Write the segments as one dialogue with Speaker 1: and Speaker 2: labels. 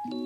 Speaker 1: And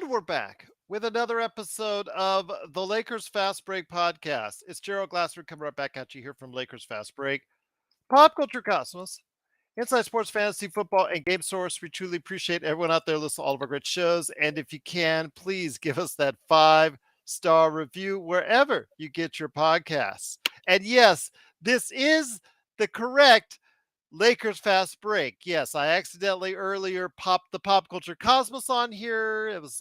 Speaker 1: we're back with another episode of the Lakers Fast Break podcast. It's Gerald Glassford coming right back at you here from Lakers Fast Break. Pop Culture Cosmos, Inside Sports Fantasy Football, and Game Source. We truly appreciate everyone out there listening to all of our great shows. And if you can, please give us that 5-star review wherever you get your podcasts. And yes, this is the correct Lakers Fast Break. Yes, I accidentally earlier popped the Pop Culture Cosmos on here. It was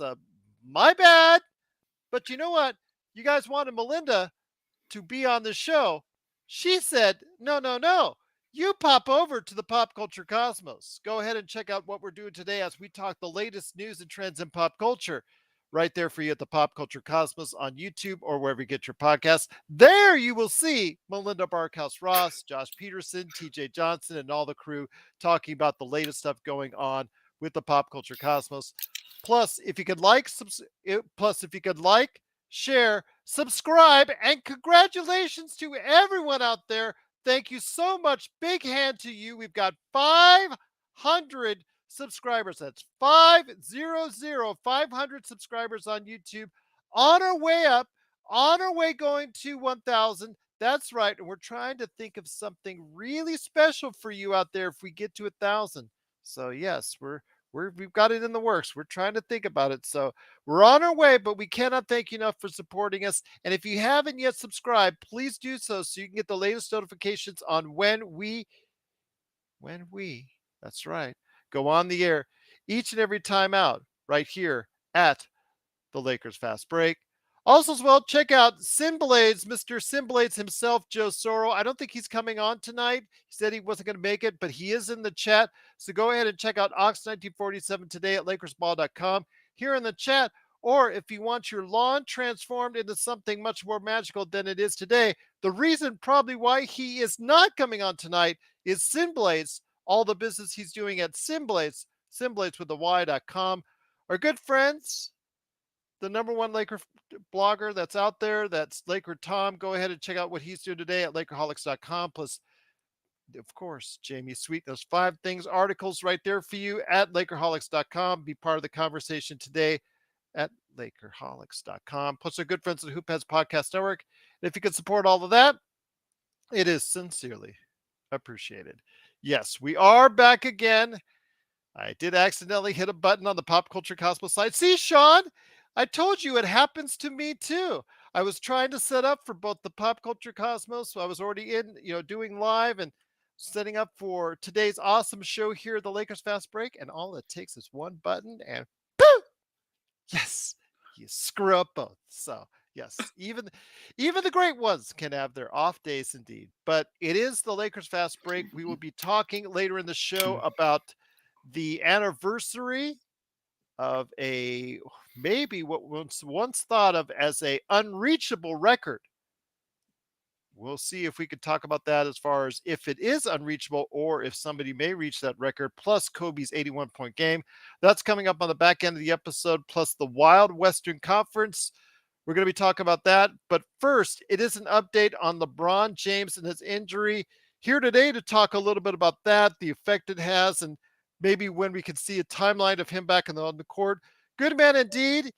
Speaker 1: my bad. But you know what? You guys wanted Melinda to be on the show. She said, no, no, no. You pop over to the Pop Culture Cosmos. Go ahead and check out what we're doing today as we talk the latest news and trends in pop culture. Right there for you at the Pop Culture Cosmos on YouTube or wherever you get your podcasts. There you will see Melinda Barkhouse Ross, Josh Peterson, TJ Johnson, and all the crew talking about the latest stuff going on with the Pop Culture Cosmos. Plus, if you could like, share, subscribe, and congratulations to everyone out there. Thank you so much. Big hand to you. We've got 500 subscribers. That's 500 subscribers on YouTube. On our way up, on our way going to 1,000. That's right. And we're trying to think of something really special for you out there if we get to 1,000. So yes, we've got it in the works. We're trying to think about it. So we're on our way, but we cannot thank you enough for supporting us. And if you haven't yet subscribed, please do so you can get the latest notifications on when we, that's right, go on the air each and every time out right here at the Lakers Fast Break. Also, as well, check out Sinblades, Mr. Sinblades himself, Joe Soro. I don't think he's coming on tonight. He said he wasn't going to make it, but he is in the chat. So go ahead and check out Ox1947 today at LakersBall.com here in the chat. Or if you want your lawn transformed into something much more magical than it is today, the reason probably why he is not coming on tonight is Sinblades, all the business he's doing at Sinblades, Sinblades with the Y.com. Our good friends, the number one Laker blogger that's out there, that's Laker Tom. Go ahead and check out what he's doing today at Lakerholics.com. Plus, of course, Jamie Sweet, those 5 things articles right there for you at Lakerholics.com. Be part of the conversation today at Lakerholics.com. Plus, our good friends at Hoop Heads Podcast Network. And if you could support all of that, it is sincerely appreciated. Yes, we are back again. I did accidentally hit a button on the Pop Culture Cosmos site. See, Sean, I told you it happens to me too. I was trying to set up for both the Pop Culture Cosmos. So I was already in, doing live and setting up for today's awesome show here at the Lakers Fast Break. And all it takes is one button and boom! Yes, you screw up both. So yes, even the great ones can have their off days indeed. But it is the Lakers Fast Break. We will be talking later in the show about the anniversary of a maybe what was once thought of as a unreachable record. We'll see if we could talk about that as far as if it is unreachable or if somebody may reach that record, plus Kobe's 81-point game. That's coming up on the back end of the episode, plus the Wild Western Conference. We're going to be talking about that. But first, it is an update on LeBron James and his injury. Here today to talk a little bit about that, the effect it has, and maybe when we can see a timeline of him back on the court. Good man indeed.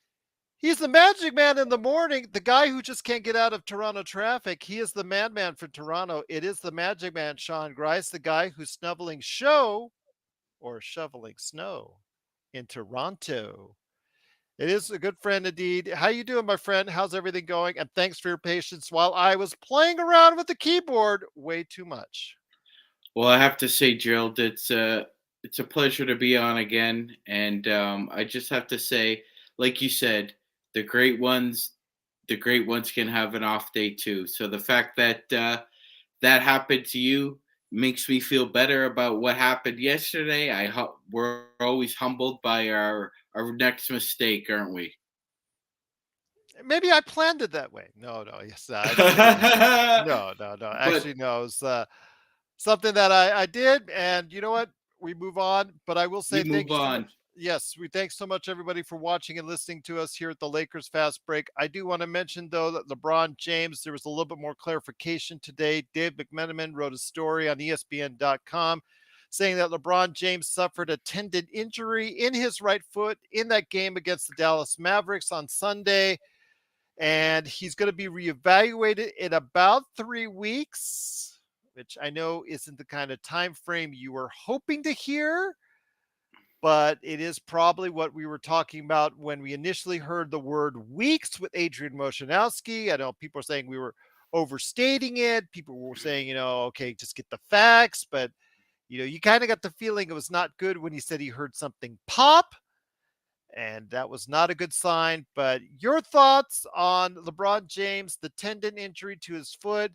Speaker 1: He's the Magic Man in the morning, the guy who just can't get out of Toronto traffic. He is the madman for Toronto. It is the Magic Man, Sean Grice, the guy who's shoveling snow in Toronto. It is a good friend indeed. How you doing, my friend? How's everything going? And thanks for your patience while I was playing around with the keyboard way too much.
Speaker 2: Well, I have to say, Gerald, it's a pleasure to be on again. And I just have to say, like you said, the great ones can have an off day too. So the fact that that happened to you makes me feel better about what happened yesterday. We're always humbled by our next mistake, aren't we?
Speaker 1: Maybe I planned it that way. No, no, yes, actually, no, no, no.
Speaker 2: But
Speaker 1: Actually, no. It's something that I did, and you know what? We move on. But I will
Speaker 2: we
Speaker 1: say thank
Speaker 2: move
Speaker 1: you so much.
Speaker 2: on.
Speaker 1: Yes, we thanks so much everybody for watching and listening to us here at the Lakers Fast Break. I do want to mention though that LeBron James, there was a little bit more clarification today. Dave McMenamin wrote a story on ESPN.com saying that LeBron James suffered a tendon injury in his right foot in that game against the Dallas Mavericks on Sunday, and he's going to be reevaluated in about 3 weeks, which I know isn't the kind of time frame you were hoping to hear, but it is probably what we were talking about when we initially heard the word weeks with Adrian Wojnarowski. I know people are saying we were overstating it. People were saying, okay, just get the facts, but you kind of got the feeling it was not good when he said he heard something pop, and that was not a good sign. But your thoughts on LeBron James, the tendon injury to his foot,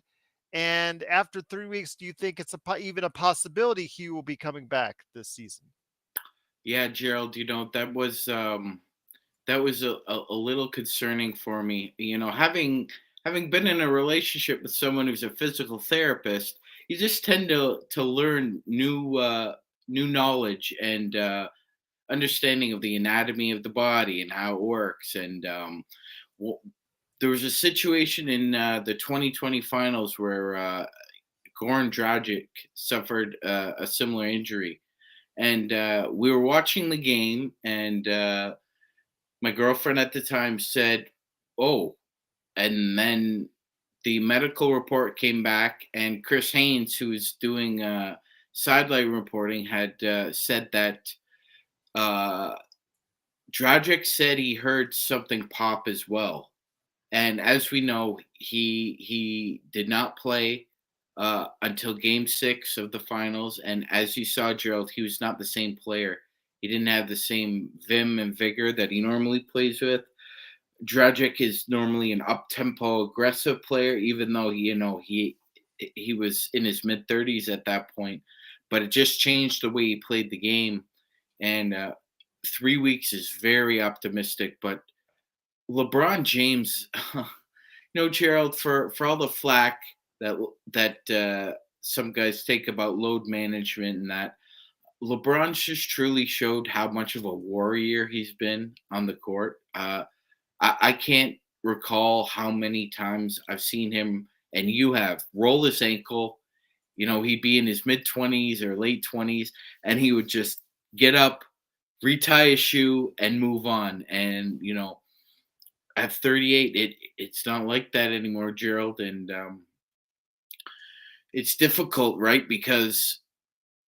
Speaker 1: and after 3 weeks, do you think it's even a possibility he will be coming back this season?
Speaker 2: Yeah, Gerald, that was a little concerning for me. Having been in a relationship with someone who's a physical therapist, you just tend to learn new knowledge and understanding of the anatomy of the body and how it works. And w- there was a situation in the 2020 finals where Goran Dragic suffered a similar injury, and we were watching the game, and my girlfriend at the time said, "Oh," and then the medical report came back, and Chris Haynes, who was doing sideline reporting, had said that uh, Dragic said he heard something pop as well. And as we know, he did not play until Game 6 of the finals. And as you saw, Gerald, he was not the same player. He didn't have the same vim and vigor that he normally plays with. Dragic is normally an up tempo, aggressive player, even though he was in his mid 30s at that point. But it just changed the way he played the game. And 3 weeks is very optimistic. But LeBron James, Gerald, for all the flack that some guys take about load management and that, LeBron's just truly showed how much of a warrior he's been on the court. I can't recall how many times I've seen him, and you have, roll his ankle. He'd be in his mid 20s or late 20s, and he would just get up, retie his shoe, and move on. And at 38, it's not like that anymore, Gerald. And it's difficult, right? Because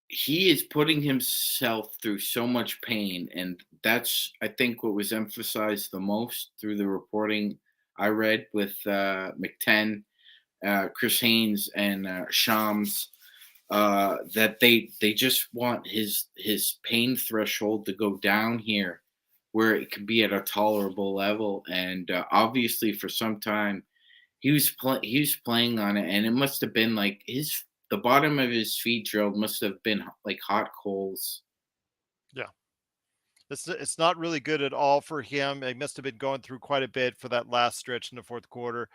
Speaker 2: he is putting himself through so much pain, and that's, I think, what was emphasized the most through the reporting I read with McTen, Chris Haynes, and Shams. That they just want his pain threshold to go down here, where it can be at a tolerable level. And obviously, for some time, he was playing on it, and it must have been like the bottom of his feet, Gerald, must have been like hot coals.
Speaker 1: Yeah. It's not really good at all for him. He must have been going through quite a bit for that last stretch in the fourth quarter.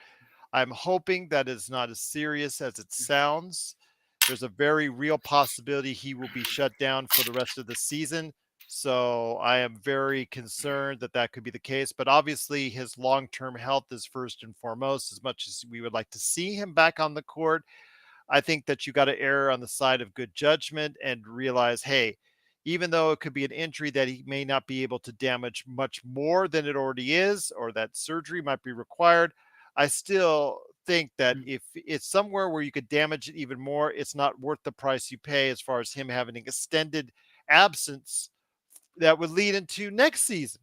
Speaker 1: I'm hoping that it's not as serious as it sounds. There's a very real possibility he will be shut down for the rest of the season. So I am very concerned that that could be the case. But obviously, his long term health is first and foremost. As much as we would like to see him back on the court, I think that you got to err on the side of good judgment and realize, hey, even though it could be an injury that he may not be able to damage much more than it already is, or that surgery might be required, I still think that if it's somewhere where you could damage it even more, it's not worth the price you pay as far as him having an extended absence that would lead into next season.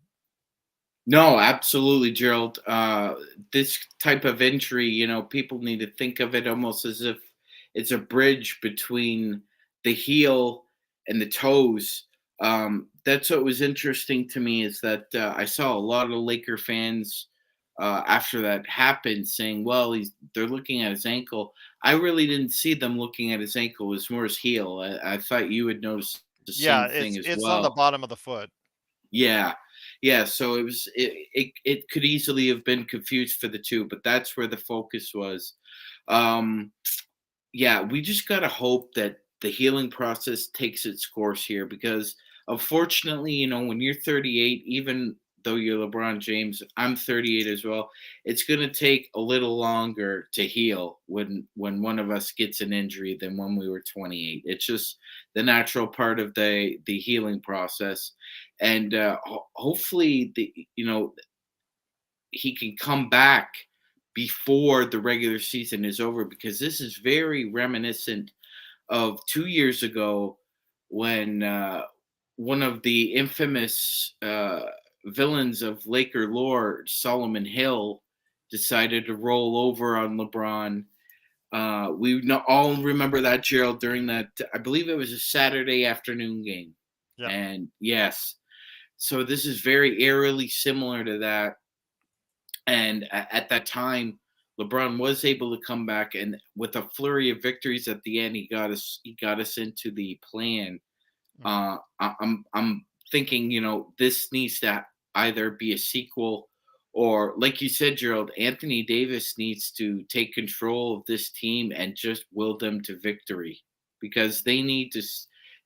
Speaker 2: No, absolutely, Gerald. This type of injury, people need to think of it almost as if it's a bridge between the heel and the toes. That's what was interesting to me, is that I saw a lot of Laker fans after that happened saying, "Well, they're looking at his ankle." I really didn't see them looking at his ankle; it was more his heel. I thought you would notice the
Speaker 1: Yeah,
Speaker 2: same thing
Speaker 1: it's
Speaker 2: as
Speaker 1: it's on the
Speaker 2: well.
Speaker 1: bottom of the foot.
Speaker 2: Yeah. Yeah, so it could easily have been confused for the two, but that's where the focus was. Um, yeah, we just gotta hope that the healing process takes its course here because unfortunately, when you're 38, even though you're LeBron James, I'm 38 as well. It's gonna take a little longer to heal when one of us gets an injury than when we were 28. It's just the natural part of the healing process, and hopefully he can come back before the regular season is over because this is very reminiscent of 2 years ago when one of the infamous villains of Laker lore, Solomon Hill, decided to roll over on LeBron. All remember that, Gerald, during that, I believe it was a Saturday afternoon game.
Speaker 1: Yeah.
Speaker 2: And yes, so this is very eerily similar to that. And at that time, LeBron was able to come back, and with a flurry of victories at the end, he got us into the plan.
Speaker 1: Mhm.
Speaker 2: I'm thinking, this needs to either be a sequel or, like you said, Gerald, Anthony Davis needs to take control of this team and just will them to victory because they need to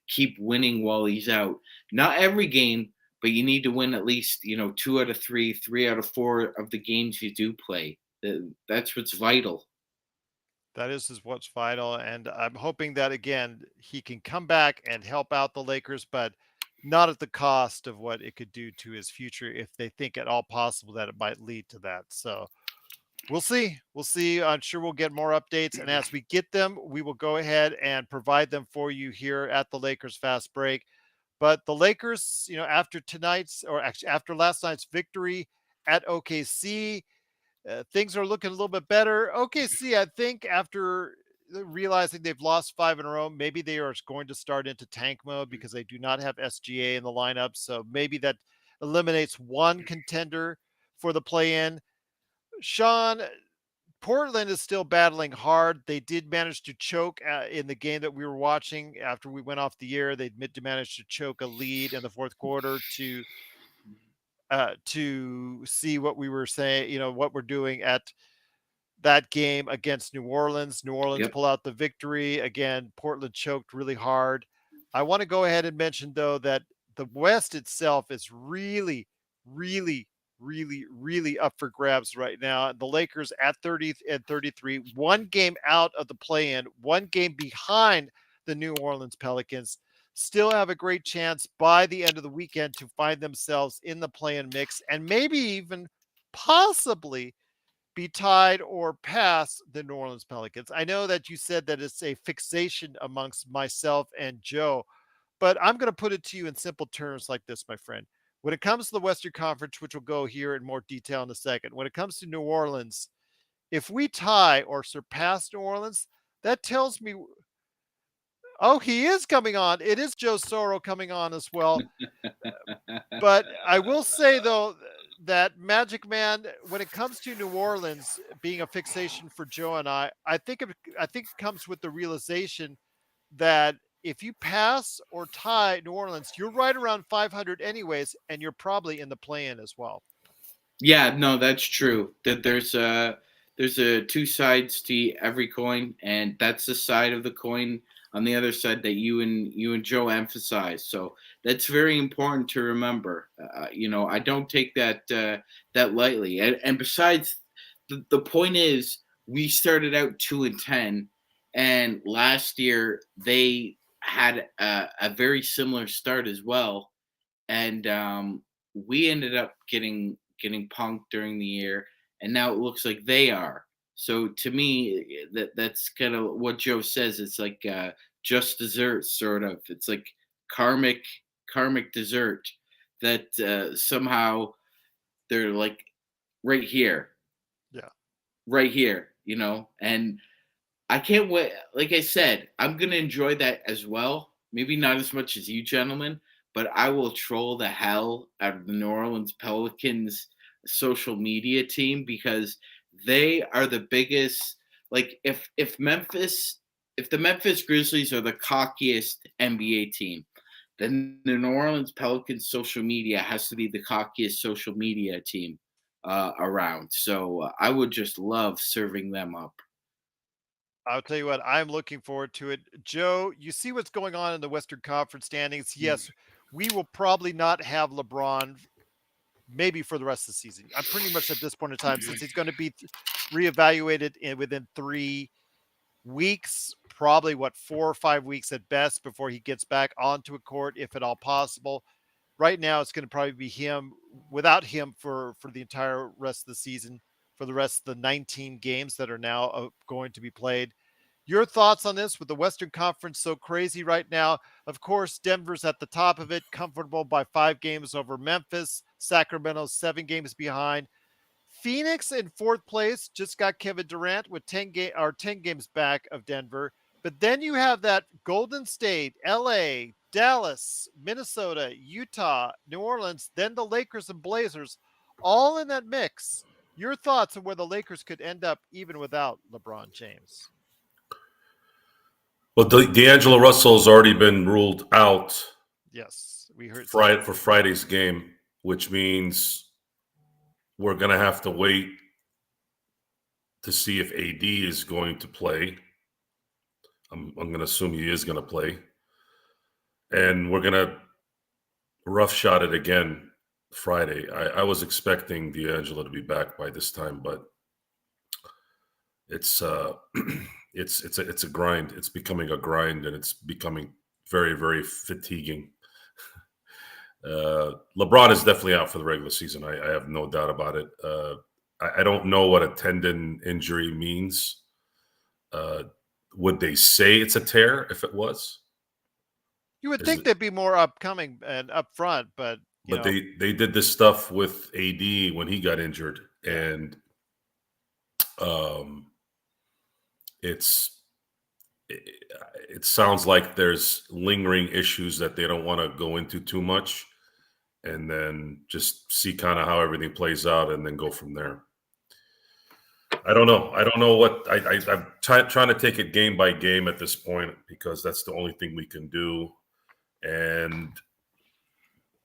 Speaker 2: keep winning while he's out. Not every game, but you need to win at least, 2 out of 3, 3 out of 4 of the games you do play. That's what's vital.
Speaker 1: That is what's vital, and I'm hoping that again he can come back and help out the Lakers, but not at the cost of what it could do to his future if they think at all possible that it might lead to that. So we'll see. We'll see. I'm sure we'll get more updates, and as we get them, we will go ahead and provide them for you here at the Lakers Fast Break. But the Lakers, after tonight's or actually after last night's victory at OKC, things are looking a little bit better. OKC, I think, after realizing they've lost five in a row, maybe they are going to start into tank mode because they do not have SGA in the lineup. So maybe that eliminates one contender for the play in. Sean, Portland is still battling hard. They did manage to choke in the game that we were watching after we went off the air. They managed to choke a lead in the fourth quarter to see what we were saying, what we're doing at that game against New Orleans. New Orleans
Speaker 2: Yep.
Speaker 1: pull out the victory. Again, Portland choked really hard. I want to go ahead and mention, though, that the West itself is really, really, really up for grabs right now. The Lakers at 30 and 33, one game out of the play in, one game behind the New Orleans Pelicans. Still have a great chance by the end of the weekend to find themselves in the play in mix and maybe even possibly be tied or pass the New Orleans Pelicans. I know that you said that it's a fixation amongst myself and Joe, but I'm going to put it to you in simple terms like this, my friend. When it comes to the Western Conference, which we'll go here in more detail in a second, when it comes to New Orleans, if we tie or surpass New Orleans, that tells me, oh, he is coming on. It is Joe Soro coming on as well. But I will say though that Magic Man, when it comes to New Orleans being a fixation for Joe and I think it comes with the realization that if you pass or tie New Orleans, you're right around 500 anyways, and you're probably in the play-in as well.
Speaker 2: Yeah, no, that's true. That there's a two sides to every coin, and that's the side of the coin on the other side that you and Joe emphasize. So that's very important to remember. I don't take that lightly. And besides, the point is, we started out 2-10, and last year they had a very similar start as well, and we ended up getting punked during the year, and now it looks like they are. So to me, that's kind of what Joe says. It's like just dessert, sort of. It's like karmic karmic dessert that somehow they're like right here,
Speaker 1: Yeah.
Speaker 2: right here, and I can't wait. Like I said, I'm gonna enjoy that as well. Maybe not as much as you gentlemen, but I will troll the hell out of the New Orleans Pelicans social media team because they are the biggest. Like if the Memphis Grizzlies are the cockiest NBA team, then the New Orleans Pelicans social media has to be the cockiest social media team around. So I would just love serving them up.
Speaker 1: I'll tell you what, I'm looking forward to it. Joe, you see what's going on in the Western Conference standings. Yes, we will probably not have LeBron maybe for the rest of the season. I'm pretty much at this point in time, since he's going to be reevaluated within 3 weeks, probably what, 4 or 5 weeks at best before he gets back onto a court, if at all possible. Right now, it's going to probably be him without him for the entire rest of the season, for the rest of the 19 games that are now going to be played. Your thoughts on this with the Western Conference so crazy right now? Of course, Denver's at the top of it, comfortable by 5 games over Memphis. Sacramento's 7 games behind. Phoenix in fourth place just got Kevin Durant with 10 games back of Denver. But then you have that Golden State, LA, Dallas, Minnesota, Utah, New Orleans, then the Lakers and Blazers, all in that mix. Your thoughts on where the Lakers could end up even without LeBron James?
Speaker 3: Well, D'Angelo Russell's already been ruled out
Speaker 1: Yes, we heard
Speaker 3: for Friday's game, which means we're going to have to wait to see if AD is going to play. I'm going to assume he is going to play. And we're going to rough shot it again Friday. I was expecting D'Angelo to be back by this time, but it's it's a grind. It's becoming a grind, and it's becoming very, very fatiguing. LeBron is definitely out for the regular season. I have no doubt about it. I don't know what a tendon injury means. Would they say it's a tear if it was?
Speaker 1: You would think they'd be more upcoming and upfront, but
Speaker 3: they did this stuff with AD when he got injured, and it sounds like there's lingering issues that they don't want to go into too much, and then just see kind of how everything plays out and then go from there. I don't know. I don't know what I'm trying to take it game by game at this point, because that's the only thing we can do. And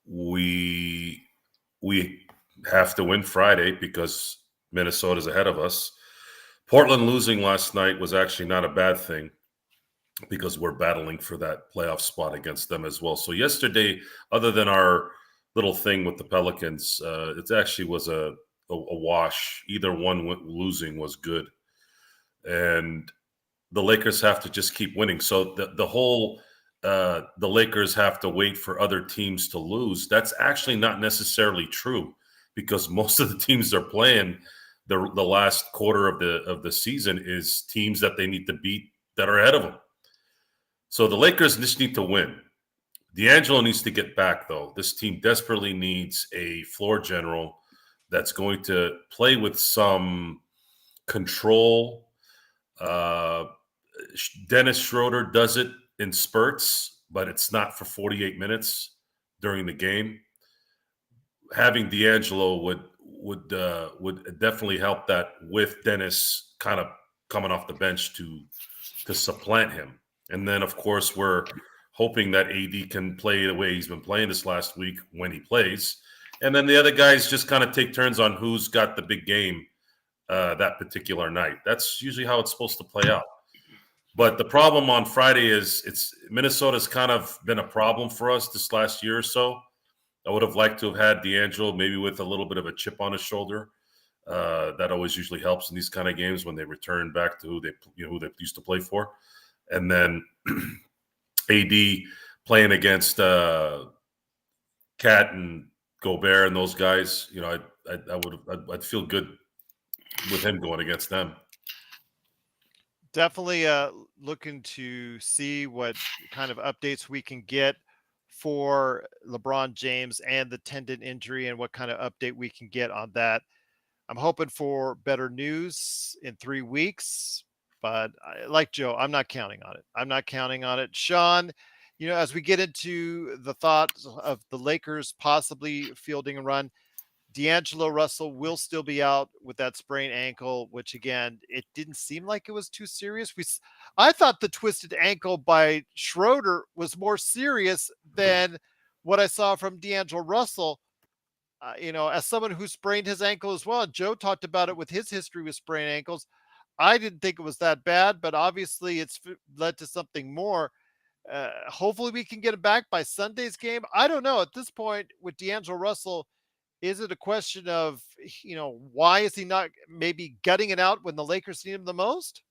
Speaker 3: we have to win Friday because Minnesota's ahead of us. Portland losing last night was actually not a bad thing, because we're battling for that playoff spot against them as well. So yesterday, other than our little thing with the Pelicans, it actually was a wash. Either one losing was good. And the Lakers have to just keep winning. So the whole the Lakers have to wait for other teams to lose. That's actually not necessarily true, because most of the teams they're playing the last quarter of the season is teams that they need to beat that are ahead of them. So the Lakers just need to win. D'Angelo needs to get back, though. This team desperately needs a floor general that's going to play with some control. Dennis Schroeder does it in spurts, but it's not for 48 minutes during the game. Having D'Angelo would definitely help that, with Dennis kind of coming off the bench to supplant him. And then, of course, we're hoping that AD can play the way he's been playing this last week when he plays. And then the other guys just kind of take turns on who's got the big game that particular night. That's usually how it's supposed to play out. But the problem on Friday is Minnesota's kind of been a problem for us this last year or so. I would have liked to have had D'Angelo maybe with a little bit of a chip on his shoulder. That always usually helps in these kind of games when they return back to who they used to play for. And then AD playing against Cat and Gobert and those guys, I'd feel good with him going against them.
Speaker 1: Definitely looking to see what kind of updates we can get for LeBron James and the tendon injury, and what kind of update we can get on that. I'm hoping for better news in 3 weeks, but like Joe, I'm not counting on it. I'm not counting on it. Sean, as we get into the thoughts of the Lakers possibly fielding a run, D'Angelo Russell will still be out with that sprained ankle, which again, it didn't seem like it was too serious. I thought the twisted ankle by Schroeder was more serious than what I saw from D'Angelo Russell. As someone who sprained his ankle as well, Joe talked about it with his history with sprained ankles. I didn't think it was that bad, but obviously it's led to something more. Hopefully we can get it back by Sunday's game. I don't know. At this point with D'Angelo Russell, is it a question of, why is he not maybe gutting it out when the Lakers need him the most?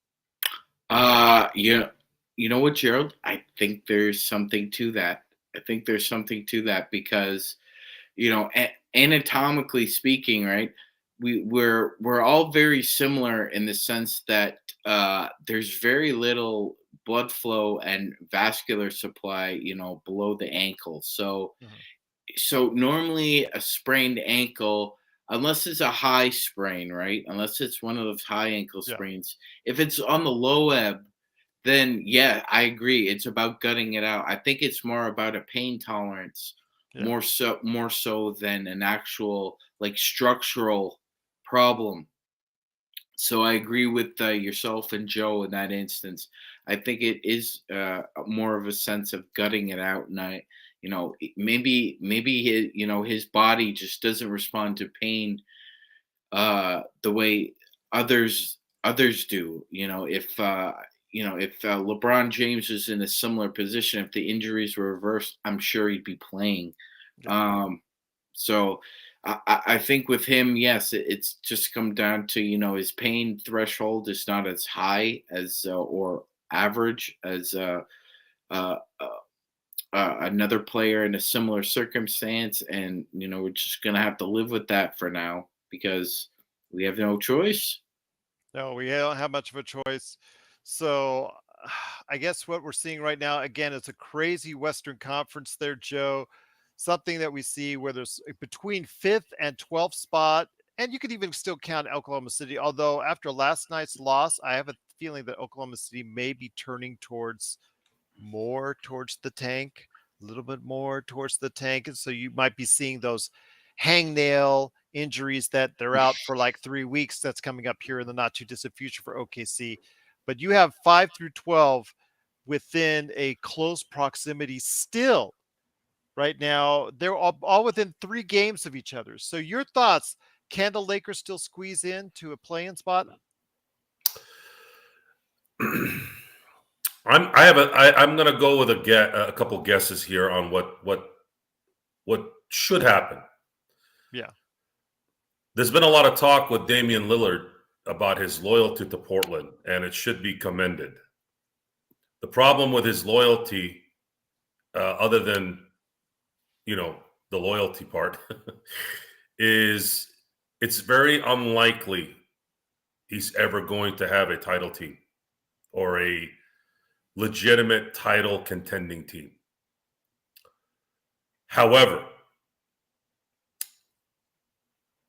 Speaker 2: Yeah, you know what, Gerald? I think there's something to that. I think there's something to that because, anatomically speaking, right? We're all very similar in the sense that there's very little blood flow and vascular supply, below the ankle. So normally a sprained ankle, unless it's a high sprain, right? Unless it's one of those high ankle
Speaker 1: Yeah.
Speaker 2: sprains, if it's on the low ebb, then yeah, I agree. It's about gutting it out. I think it's more about a pain tolerance,
Speaker 1: Yeah.
Speaker 2: more so than an actual like structural problem. So I agree with yourself and Joe in that instance. I think it is more of a sense of gutting it out, and maybe his body just doesn't respond to pain the way others do. If LeBron James was in a similar position, if the injuries were reversed, I'm sure he'd be playing.
Speaker 1: Yeah.
Speaker 2: So I think with him, yes, it's just come down to his pain threshold is not as high as or average as uh, another player in a similar circumstance, and we're just gonna have to live with that for now because we have no choice.
Speaker 1: No, we don't have much of a choice. So I guess what we're seeing right now, again, it's a crazy Western Conference there, Joe. Something that we see where there's between fifth and 12th spot, and you could even still count Oklahoma City. Although after last night's loss, I have a feeling that Oklahoma City may be turning more towards the tank, a little bit more towards the tank. And so you might be seeing those hangnail injuries that they're out for like 3 weeks. That's coming up here in the not too distant future for OKC. But you have 5 through 12 within a close proximity still right now. They're all within 3 games of each other. So your thoughts, can the Lakers still squeeze into a play-in spot?
Speaker 3: I'm going to go with a couple guesses here on what should happen.
Speaker 1: Yeah.
Speaker 3: There's been a lot of talk with Damian Lillard about his loyalty to Portland, and it should be commended. The problem with his loyalty, other than the loyalty part, is it's very unlikely he's ever going to have a title team or a legitimate title contending team. However,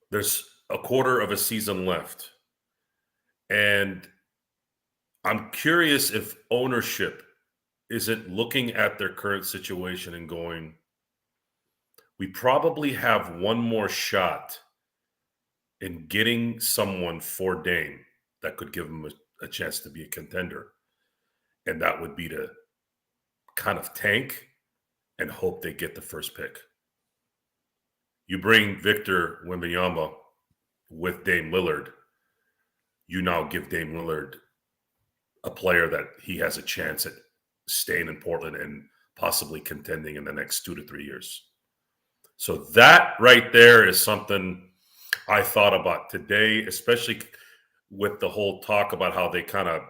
Speaker 3: there's a quarter of a season left. And I'm curious if ownership isn't looking at their current situation and going, we probably have one more shot in getting someone for Dame that could give him a chance to be a contender. And that would be to kind of tank and hope they get the first pick. You bring Victor Wembanyama with Dame Lillard, you now give Dame Lillard a player that he has a chance at staying in Portland and possibly contending in the next 2 to 3 years. So that right there is something I thought about today, especially with the whole talk about how they kind of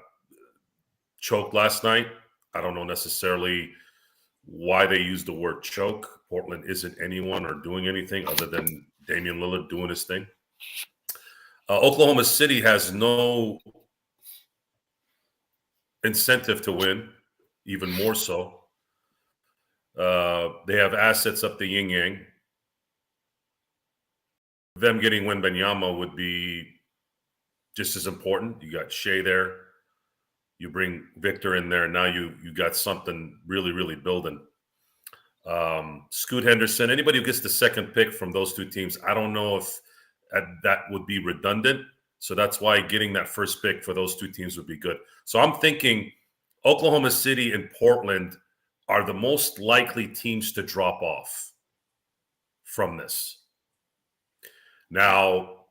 Speaker 3: choked last night. I don't know necessarily why they used the word choke. Portland isn't anyone or doing anything other than Damian Lillard doing his thing. Oklahoma City has no incentive to win, even more so. They have assets up the yin-yang. Them getting Wembanyama would be just as important. You got Shea there. You bring Victor in there, and now you got something really, really building. Scoot Henderson, anybody who gets the second pick from those two teams, I don't know if that would be redundant. So that's why getting that first pick for those two teams would be good. So I'm thinking Oklahoma City and Portland are the most likely teams to drop off from this. Now,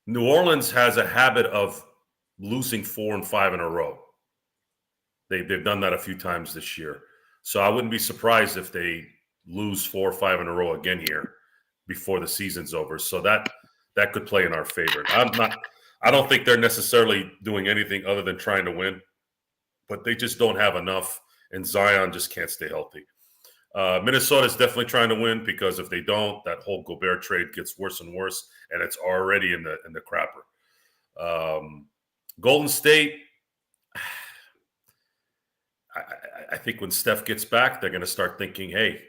Speaker 3: New Orleans has a habit of losing 4 and 5 in a row. They've done that a few times this year. So I wouldn't be surprised if they lose 4 or 5 in a row again here before the season's over. So that could play in our favor. I don't think they're necessarily doing anything other than trying to win, but they just don't have enough, and Zion just can't stay healthy. Minnesota is definitely trying to win, because if they don't, that whole Gobert trade gets worse and worse, and it's already in the crapper. Golden State, I think when Steph gets back, they're going to start thinking, hey,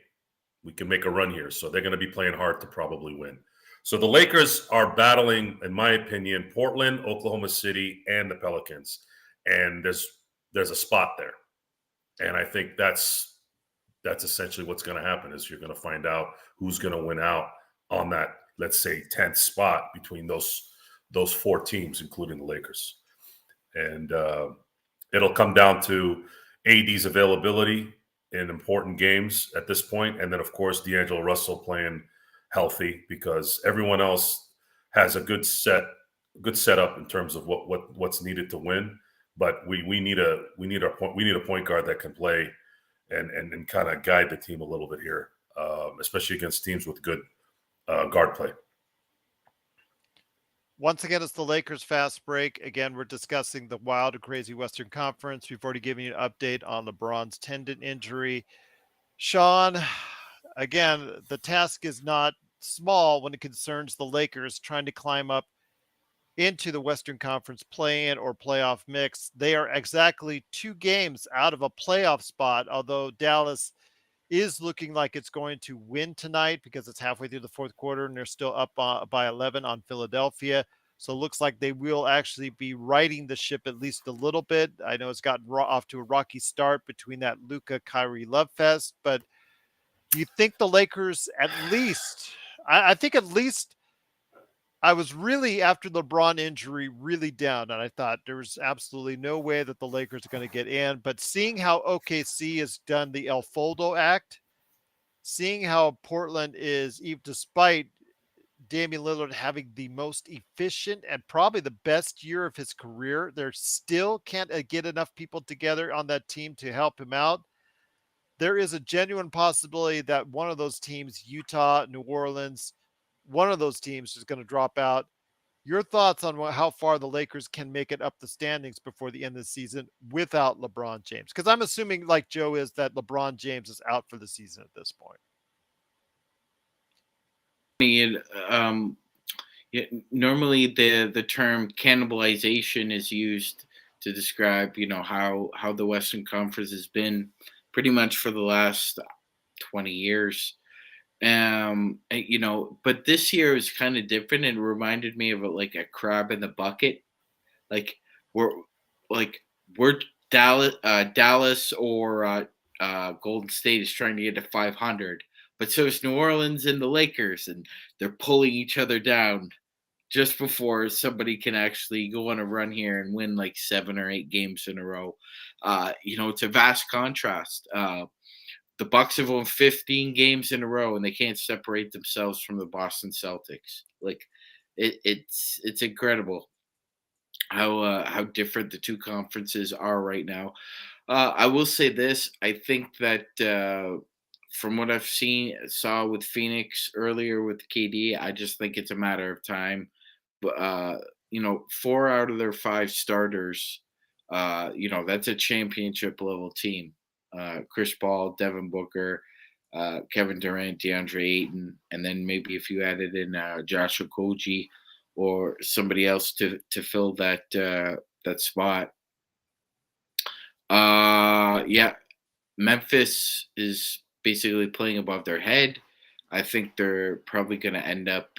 Speaker 3: we can make a run here. So they're going to be playing hard to probably win. So the Lakers are battling, in my opinion, Portland, Oklahoma City, and the Pelicans. And there's a spot there. And I think that's essentially what's going to happen, is you're going to find out who's going to win out on that, let's say, 10th spot between those 4 teams, including the Lakers. And it'll come down to AD's availability in important games at this point. And then, of course, D'Angelo Russell playing healthy, because everyone else has a good setup in terms of what's needed to win. But we need a point guard that can play and kind of guide the team a little bit here, especially against teams with good guard play.
Speaker 1: Once again, it's the Lakers Fast Break. Again, we're discussing the wild and crazy Western Conference. We've already given you an update on LeBron's tendon injury. Sean, again, the task is not small when it concerns the Lakers trying to climb up into the Western Conference play-in or playoff mix. They are exactly 2 games out of a playoff spot, although Dallas is looking like it's going to win tonight because it's halfway through the 4th quarter and they're still up by 11 on Philadelphia. So it looks like they will actually be righting the ship at least a little bit. I know it's gotten off to a rocky start between that Luka-Kyrie love fest, but do you think the Lakers at least, I think at least, I was really, after the LeBron injury, really down, and I thought there was absolutely no way that the Lakers are going to get in. But seeing how OKC has done the El Foldo act, seeing how Portland is, even despite Damian Lillard having the most efficient and probably the best year of his career, they still can't get enough people together on that team to help him out. There is a genuine possibility that one of those teams, Utah, New Orleans, one of those teams is going to drop out. Your thoughts on how far the Lakers can make it up the standings before the end of the season without LeBron James? Because I'm assuming, like Joe is, that LeBron James is out for the season at this point.
Speaker 2: Normally the term cannibalization is used to describe, how the Western Conference has been pretty much for the last 20 years. But this year was kind of different. It reminded me of like a crab in the bucket. Like we're Dallas or Golden State is trying to get to 500, but so is New Orleans and the Lakers, and they're pulling each other down just before somebody can actually go on a run here and win like 7 or 8 games in a row. It's a vast contrast. The Bucks have won 15 games in a row, and they can't separate themselves from the Boston Celtics. Like, it's incredible how different the 2 conferences are right now. I will say this: I think that from what I've saw with Phoenix earlier with KD, I just think it's a matter of time. But 4 out of their 5 starters, that's a championship level team. Chris Paul, Devin Booker, Kevin Durant, DeAndre Ayton, and then maybe if you added in Josh Okogie or somebody else to fill that spot. Memphis is basically playing above their head. I think they're probably going to end up,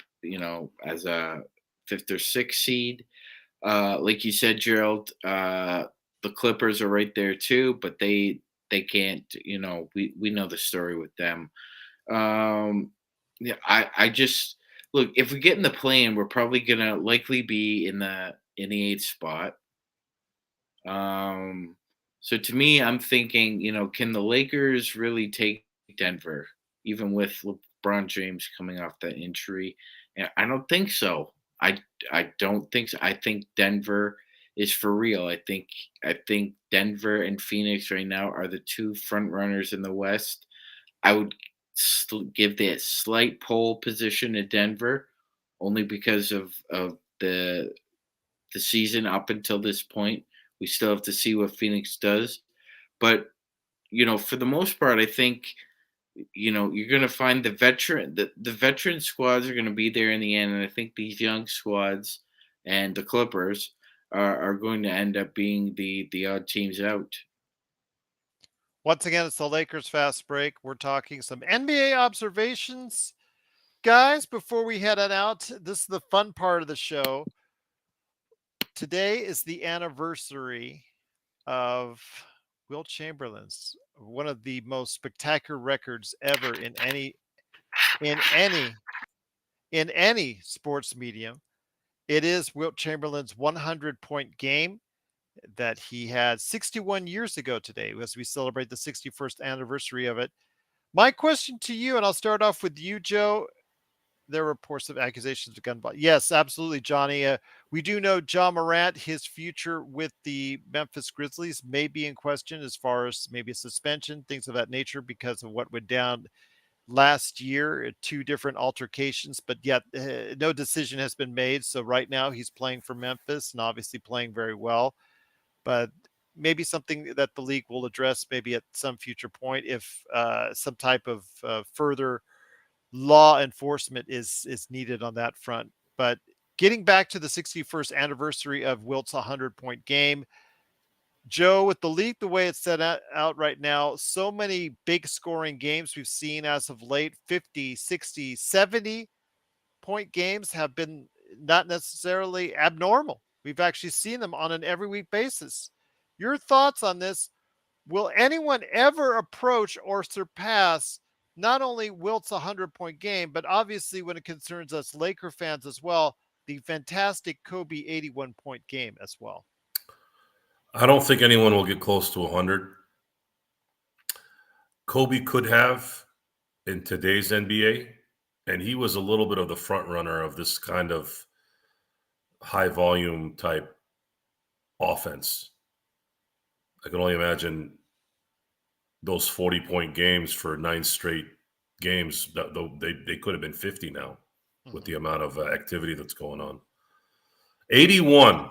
Speaker 2: as a 5th or 6th seed. Like you said, Gerald, the Clippers are right there too, but they they can't. We know the story with them. Yeah, I just look, if we get in the play-in, we're probably gonna likely be in the 8th spot. So to me, I'm thinking, can the Lakers really take Denver, even with LeBron James coming off that injury? And I don't think so. I don't think so. I think Denver is for real. I think Denver and Phoenix right now are the two front runners in the West. I would give the slight pole position to Denver, only because of the season up until this point. We still have to see what Phoenix does. But, for the most part, I think, you're going to find the veteran squads are going to be there in the end. And I think these young squads and the Clippers are going to end up being the odd teams out.
Speaker 1: Once again, it's the Lakers Fast Break. We're talking some NBA observations. Guys, before we head on out, this is the fun part of the show. Today is the anniversary of Wilt Chamberlain's, one of the most spectacular records ever in any sports medium. It is Wilt Chamberlain's 100-point game that he had 61 years ago today, as we celebrate the 61st anniversary of it. My question to you, and I'll start off with you, Joe. There were reports of accusations of gun violence. Yes, absolutely, Johnny. We do know John Morant, his future with the Memphis Grizzlies may be in question as far as maybe a suspension, things of that nature, because of what went down last year, 2 different altercations. But yet, no decision has been made. So right now, he's playing for Memphis and obviously playing very well. But maybe something that the league will address maybe at some future point if some type of further law enforcement is needed on that front. But getting back to the 61st anniversary of Wilt's 100-point game, Joe, with the league the way it's set out right now, so many big scoring games we've seen as of late, 50, 60, 70-point games have been not necessarily abnormal. We've actually seen them on an every week basis. Your thoughts on this? Will anyone ever approach or surpass not only Wilt's 100-point game, but obviously when it concerns us Laker fans as well, the fantastic Kobe 81-point game as well?
Speaker 3: I don't think anyone will get close to 100. Kobe could have in today's NBA, and he was a little bit of the front runner of this kind of high volume type offense. I can only imagine those 40-point games for 9 straight games. They could have been 50 now with the amount of activity that's going on. 81.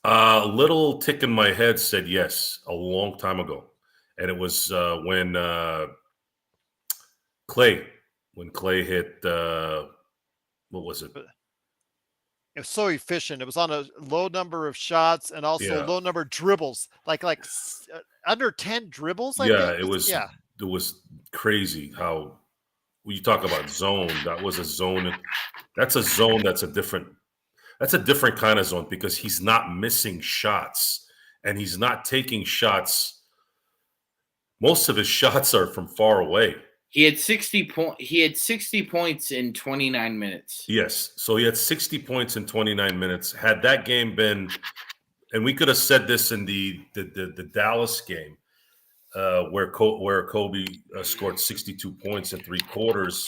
Speaker 3: A little tick in my head said yes a long time ago. And it was when Clay hit, what was it?
Speaker 1: It was so efficient. It was on a low number of shots and also low number of dribbles, like under 10 dribbles, I think.
Speaker 3: It was crazy how when you talk about zone, that was a zone. That's a zone that's a different kind of zone because he's not missing shots and he's not taking shots. Most of his shots are from far away.
Speaker 2: He had 60 points in 29 minutes.
Speaker 3: Yes. So he had 60 points in 29 minutes. Had that game been, and we could have said this in the Dallas game, where Kobe scored 62 points in 3 quarters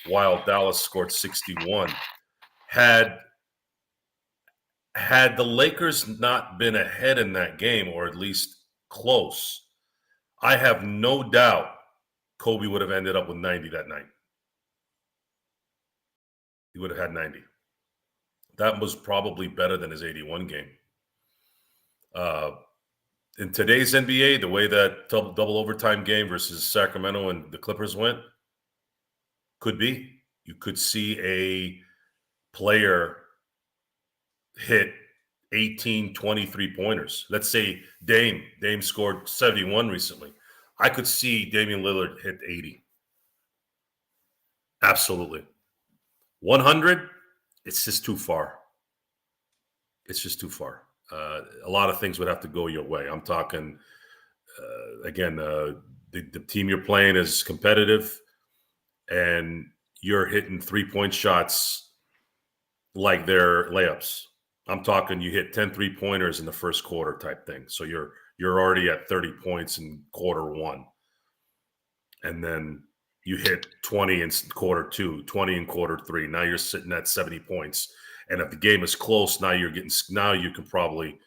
Speaker 3: while Dallas scored 61. Had the Lakers not been ahead in that game, or at least close, I have no doubt Kobe would have ended up with 90 that night. He would have had 90. That was probably better than his 81 game. In today's NBA, the way that double overtime game versus Sacramento and the Clippers went, could be. You could see a player hit 18, 23 pointers. Let's say Dame scored 71 recently. I could see Damian Lillard hit 80. Absolutely. 100, it's just too far. It's just too far. A lot of things would have to go your way. I'm talking again, the team you're playing is competitive, and you're hitting 3-point shots like they're layups. I'm talking you hit 10 3-pointers in the first quarter type thing. So you're already at 30 points in quarter one. And then you hit 20 in quarter two, 20 in quarter three. Now you're sitting at 70 points. And if the game is close, now you can probably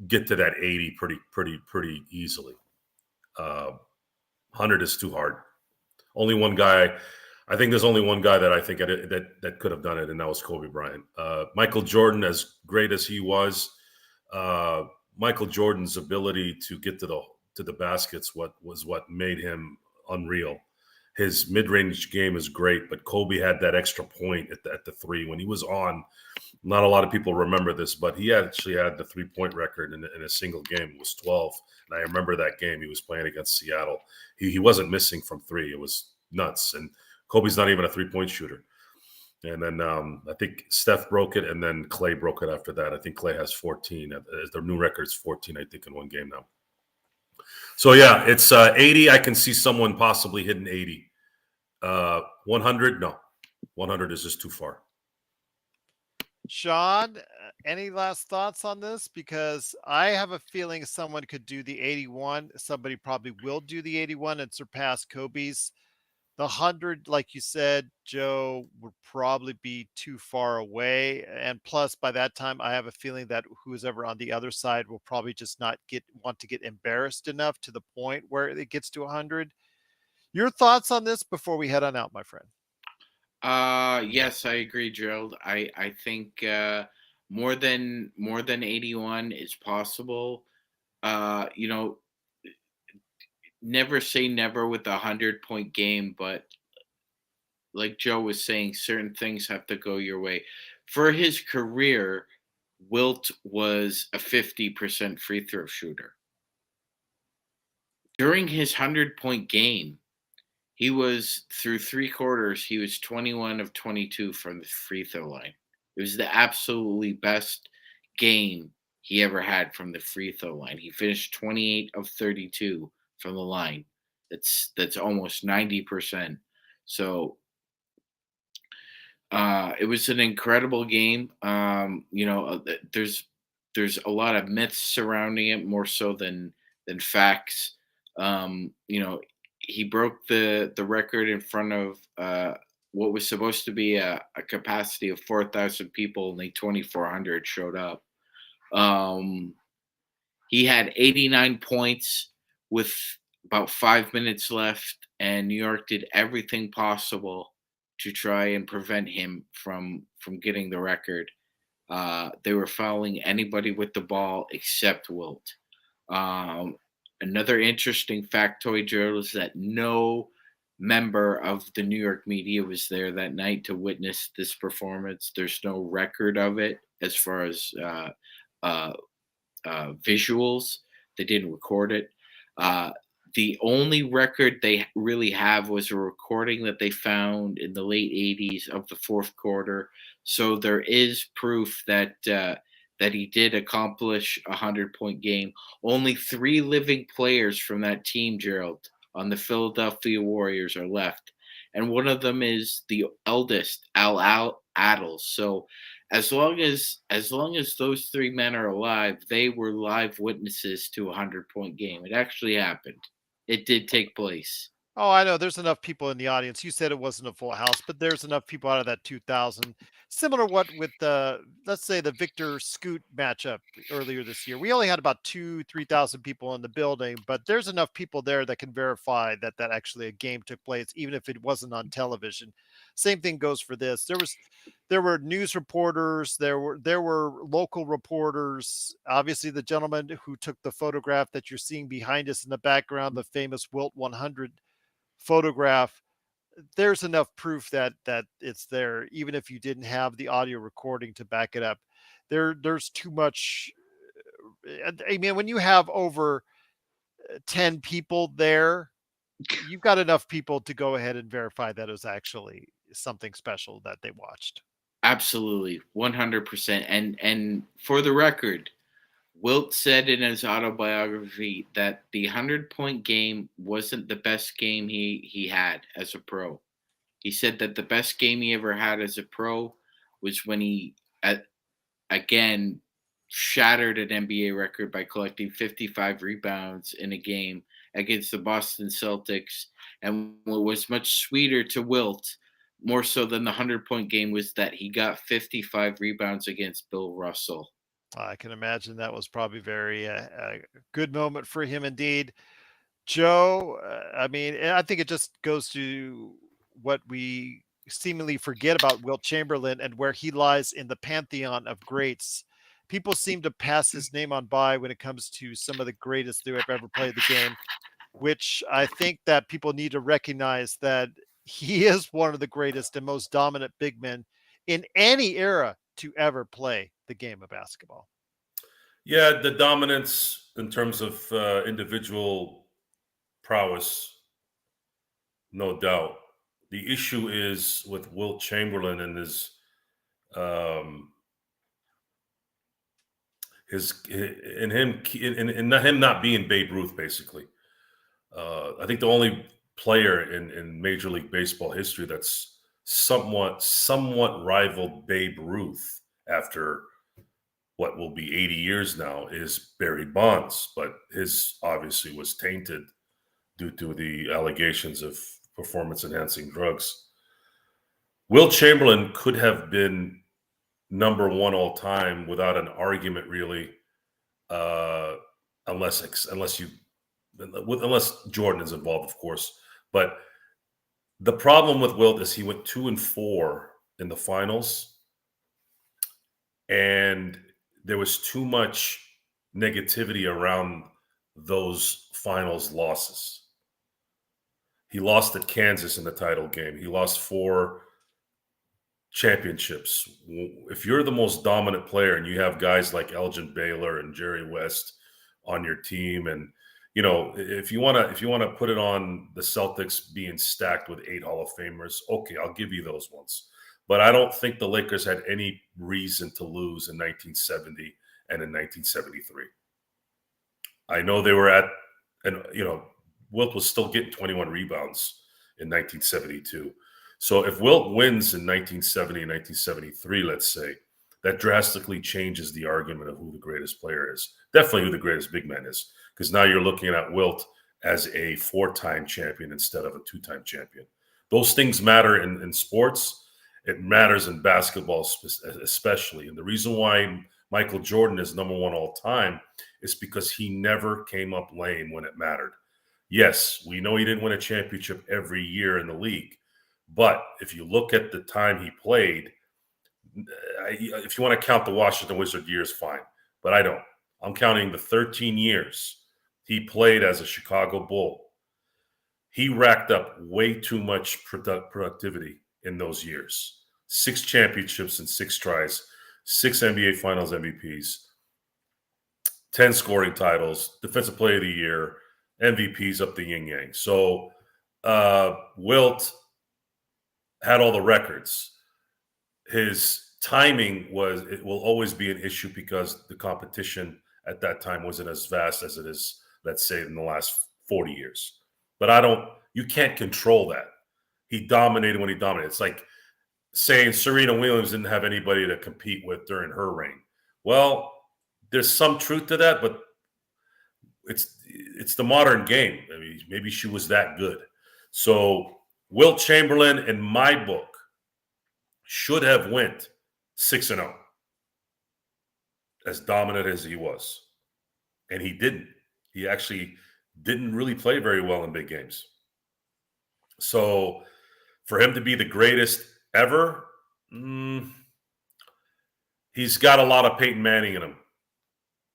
Speaker 3: get to that 80 pretty easily. 100 is too hard. Only one guy. I think there's only one guy that I think that could have done it, and that was Kobe Bryant. Michael Jordan, as great as he was, Michael Jordan's ability to get to the baskets was what made him unreal. His mid-range game is great, but Kobe had that extra point at the three when he was on. Not a lot of people remember this, but he actually had the 3-point record in a single game. It was 12, and I remember that game. He was playing against Seattle. He wasn't missing from three. It was nuts, and Kobe's not even a 3-point shooter. And then I think Steph broke it, and then Clay broke it after that. I think Clay has 14. Their new record's 14, I think, in one game now. So, yeah, it's 80. I can see someone possibly hitting 80. 100, no. 100 is just too far.
Speaker 1: Sean, any last thoughts on this? Because I have a feeling someone could do the 81. Somebody probably will do the 81 and surpass Kobe's. The 100, like you said, Joe, would probably be too far away. And plus, by that time, I have a feeling that who's ever on the other side will probably just not want to get embarrassed enough to the point where it gets to 100. Your thoughts on this before we head on out, my friend?
Speaker 2: Yes, I agree, Gerald. I think more than 81 is possible. Never say never with 100-point game, but like Joe was saying, certain things have to go your way. For his career, Wilt was a 50% free throw shooter. During his 100-point game, he was, through 3 quarters, he was 21 of 22 from the free throw line. It was the absolutely best game he ever had from the free throw line. He finished 28 of 32 from the line. That's almost 90%. So it was an incredible game. There's a lot of myths surrounding it, more so than facts. He broke the record in front of what was supposed to be a capacity of 4,000 people, only 2,400 showed up. He had 89 points with about 5 minutes left, and New York did everything possible to try and prevent him from getting the record. They were fouling anybody with the ball except Wilt. Another interesting factoid, Gerald, is that no member of the New York media was there that night to witness this performance. There's no record of it as far as visuals. They didn't record it. The only record they really have was a recording that they found in the late 80s of the fourth quarter. So there is proof that he did accomplish a 100-point game. Only 3 living players from that team, Gerald, on the Philadelphia Warriors are left. And one of them is the eldest, Al Adels. So as long as those 3 men are alive, they were live witnesses to a 100-point game. It actually happened. It did take place.
Speaker 1: Oh, I know. There's enough people in the audience. You said it wasn't a full house, but there's enough people out of that 2,000. Similar what with the, let's say, the Victor Scoot matchup earlier this year. We only had about 3,000 people in the building, but there's enough people there that can verify that actually a game took place, even if it wasn't on television. Same thing goes for this. There were news reporters, there were local reporters. Obviously, the gentleman who took the photograph that you're seeing behind us in the background, the famous Wilt 100 photograph. There's enough proof that it's there, even if you didn't have the audio recording to back it up. There's too much. I mean, when you have over 10 people there, you've got enough people to go ahead and verify that it was actually something special that they watched.
Speaker 2: Absolutely, 100%. And for the record, Wilt said in his autobiography that the 100-point game wasn't the best game he had as a pro. He said that the best game he ever had as a pro was when he again shattered an NBA record by collecting 55 rebounds in a game against the Boston Celtics. And what was much sweeter to Wilt, more so than the 100-point game, was that he got 55 rebounds against Bill Russell.
Speaker 1: I can imagine that was probably very a good moment for him indeed. Joe, I mean, I think it just goes to what we seemingly forget about Wilt Chamberlain and where he lies in the pantheon of greats. People seem to pass his name on by when it comes to some of the greatest who have ever played the game, which I think that people need to recognize that he is one of the greatest and most dominant big men in any era to ever play the game of basketball.
Speaker 3: Yeah, the dominance in terms of individual prowess, no doubt. The issue is with Wilt Chamberlain and um, him not being Babe Ruth, basically. I think the only player in Major League Baseball history that's somewhat rivaled Babe Ruth after what will be 80 years now is Barry Bonds, but his obviously was tainted due to the allegations of performance enhancing drugs. Wilt Chamberlain could have been number one all time without an argument, really, unless Jordan is involved, of course. But the problem with Wilt is he went 2-4 in the finals, and there was too much negativity around those finals losses. He lost at Kansas in the title game. He lost 4 championships. If you're the most dominant player and you have guys like Elgin Baylor and Jerry West on your team, and if you want to put it on the Celtics being stacked with 8 Hall of Famers, okay, I'll give you those ones. But I don't think the Lakers had any reason to lose in 1970 and in 1973. I know they were Wilt was still getting 21 rebounds in 1972. So if Wilt wins in 1970 and 1973, let's say, that drastically changes the argument of who the greatest player is. Definitely who the greatest big man is, because now you're looking at Wilt as a 4-time champion instead of a 2-time champion. Those things matter in sports. It matters in basketball especially. And the reason why Michael Jordan is number one all time is because he never came up lame when it mattered. Yes, we know he didn't win a championship every year in the league. But if you look at the time he played, if you want to count the Washington Wizard years, fine. But I don't. I'm counting the 13 years he played as a Chicago Bull. He racked up way too much productivity in those years. 6 championships in 6 tries, 6 NBA Finals MVPs, 10 scoring titles, Defensive Player of the Year, MVPs up the yin-yang. So Wilt had all the records. His timing will always be an issue because the competition at that time wasn't as vast as it is, let's say, in the last 40 years. But you can't control that. He dominated when he dominated. It's like saying Serena Williams didn't have anybody to compete with during her reign. Well, there's some truth to that, but it's the modern game. I mean, maybe she was that good. So Wilt Chamberlain, in my book, should have went 6-0, as dominant as he was. And he didn't. He actually didn't really play very well in big games. So for him to be the greatest ever, he's got a lot of Peyton Manning in him.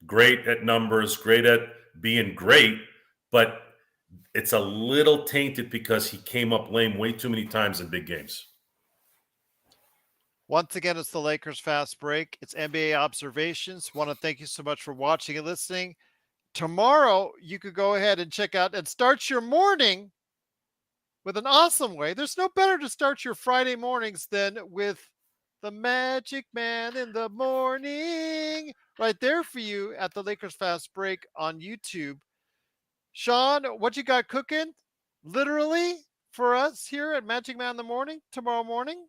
Speaker 3: Great at numbers, great at being great, but it's a little tainted because he came up lame way too many times in big games.
Speaker 1: Once again, it's the Lakers Fast Break. It's NBA Observations. Want to thank you so much for watching and listening. Tomorrow, you could go ahead and check out and start your morning with an awesome way. There's no better to start your Friday mornings than with the Magic Man in the morning. Right there for you at the Lakers Fast Break on YouTube. Sean, what you got cooking? Literally for us here at Magic Man in the morning tomorrow morning.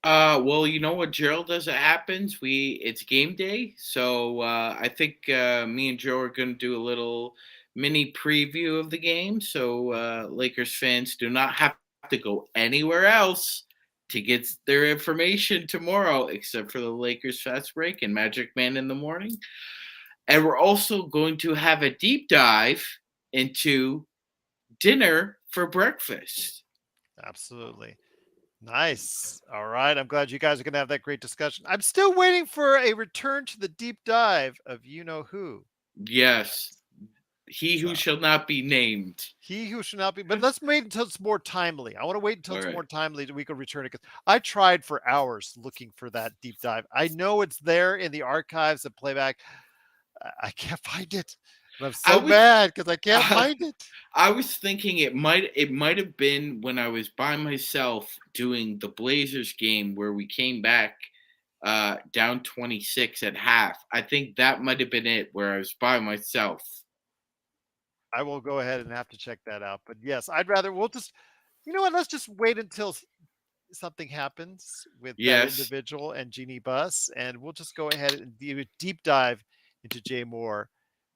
Speaker 2: Well, you know what, Gerald, as it happens, it's game day, so I think me and Joe are going to do a little mini preview of the game, so Lakers fans do not have to go anywhere else to get their information tomorrow, except for the Lakers fast break and Magic Man in the morning. And we're also going to have a deep dive into dinner for breakfast.
Speaker 1: Absolutely. Nice. All right. I'm glad you guys are going to have that great discussion. I'm still waiting for a return to the deep dive of you know who.
Speaker 2: Yes. He who
Speaker 1: So,
Speaker 2: shall not be named.
Speaker 1: he who should not be. But let's wait until it's more timely. I want to wait until
Speaker 2: All
Speaker 1: it's
Speaker 2: right.
Speaker 1: more timely that we can return it. 'Cause I tried for hours looking for that deep dive. I know it's there in the archives and playback. I can't find it. And I'm
Speaker 2: I
Speaker 1: so
Speaker 2: was
Speaker 1: mad because I can't find it.
Speaker 2: I was thinking it might have been when I was by myself doing the Blazers game where we came back down 26 at half. I think that might have been it where I was by myself.
Speaker 1: I will go ahead and have to check that out. But yes, we'll just, you know what? Let's just wait until something happens with that
Speaker 2: Yes.
Speaker 1: individual and Jeannie Buss, and we'll just go ahead and do a deep dive into Jay Moore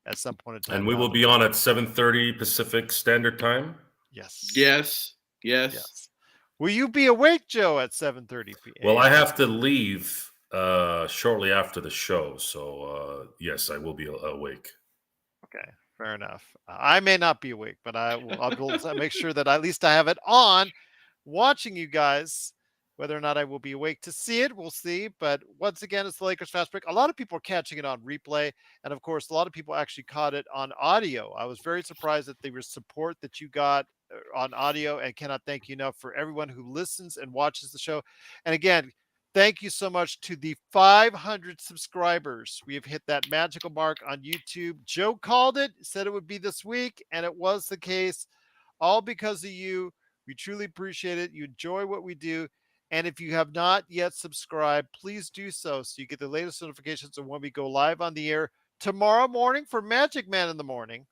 Speaker 1: at some point in time
Speaker 3: And we
Speaker 1: down
Speaker 3: will
Speaker 1: the
Speaker 3: be
Speaker 1: road.
Speaker 3: on at 7:30 Pacific Standard Time.
Speaker 1: Yes.
Speaker 2: Yes. Yes.
Speaker 1: Yes. Will you be awake, Joe, at 7:30 p.m.?
Speaker 3: Well, I have to leave shortly after the show, so yes, I will be awake.
Speaker 1: Okay, fair enough. I may not be awake, but I'll make sure that at least I have it on, watching you guys. Whether or not I will be awake to see it, we'll see. But once again, it's the Lakers Fast Break. A lot of people are catching it on replay, and of course, a lot of people actually caught it on audio. I was very surprised at the support that you got on audio, and cannot thank you enough for everyone who listens and watches the show. And again, thank you so much to the 500 subscribers. We have hit that magical mark on YouTube. Joe called it, said it would be this week, and it was the case. All because of you. We truly appreciate it. You enjoy what we do. And if you have not yet subscribed, please do so you get the latest notifications of when we go live on the air tomorrow morning for Magic Man in the morning.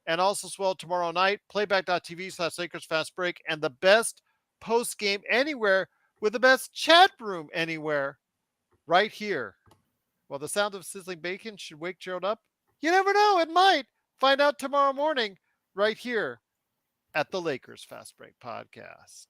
Speaker 1: And also as well tomorrow night, playback.tv/Lakers Fast Break, and the best post game anywhere with the best chat room anywhere right here. Well, the sound of sizzling bacon should wake Gerald up. You never know, it might. Find out tomorrow morning right here at the Lakers Fast Break podcast.